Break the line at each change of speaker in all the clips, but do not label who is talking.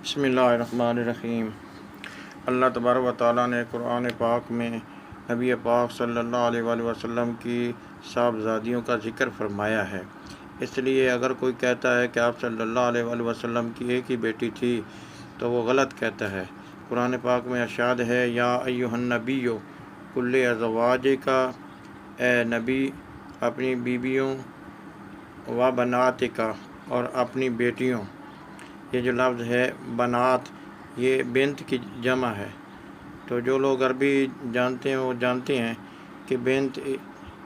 بسم اللہ الرحمن الرحیم۔ اللہ تبارک و تعالیٰ نے قرآن پاک میں نبی پاک صلی اللہ علیہ وآلہ وسلم کی صاحبزادیوں کا ذکر فرمایا ہے۔ اس لیے اگر کوئی کہتا ہے کہ آپ صلی اللہ علیہ وآلہ وسلم کی ایک ہی بیٹی تھی تو وہ غلط کہتا ہے۔ قرآن پاک میں ارشاد ہے، یا ایھا النبی کل ازواجک، اے نبی اپنی بیویوں، و بناتک اور اپنی بیٹیوں۔ یہ جو لفظ ہے بنات، یہ بنت کی جمع ہے۔ تو جو لوگ عربی جانتے ہیں وہ جانتے ہیں کہ بنت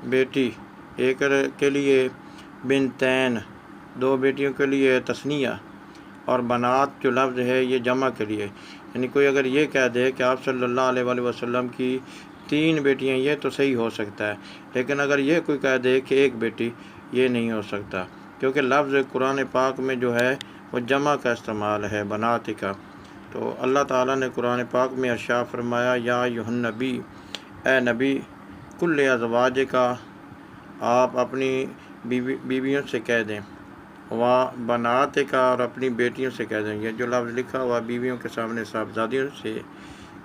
بیٹی، ایک کے لیے بنتین، دو بیٹیوں کے لیے تثنیہ، اور بنات جو لفظ ہے یہ جمع کے لیے، یعنی کوئی اگر یہ کہہ دے کہ آپ صلی اللہ علیہ وآلہ وسلم کی 3 بیٹیاں، یہ تو صحیح ہو سکتا ہے، لیکن اگر یہ کوئی کہہ دے کہ ایک بیٹی، یہ نہیں ہو سکتا، کیونکہ لفظ قرآن پاک میں جو ہے وہ جمع کا استعمال ہے، بنات کا۔ تو اللہ تعالیٰ نے قرآن پاک میں ارشاد فرمایا، یا ایھا النبی، اے نبی کل ازواجک، آپ اپنی بیویوں سے کہہ دیں، و بناتک اور اپنی بیٹیوں سے کہہ دیں۔ یہ جو لفظ لکھا ہوا بیویوں کے سامنے صاحبزادیوں سے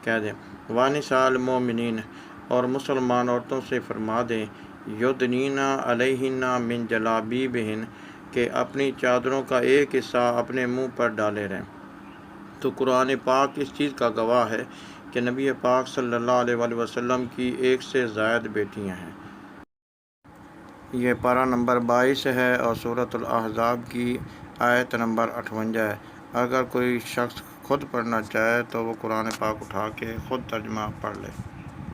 کہہ دیں، ونساء المؤمنین، اور مسلمان عورتوں سے فرما دیں، یدنین علیہن من جلابیبہن، کہ اپنی چادروں کا ایک حصہ اپنے منہ پر ڈالے رہیں۔ تو قرآن پاک اس چیز کا گواہ ہے کہ نبی پاک صلی اللہ علیہ وآلہ وسلم کی 1 سے زائد بیٹیاں ہیں۔ یہ پارہ نمبر 22 ہے اور سورۃ الاحزاب کی آیت نمبر 58 ہے۔ اگر کوئی شخص خود پڑھنا چاہے تو وہ قرآن پاک اٹھا کے خود ترجمہ پڑھ لے۔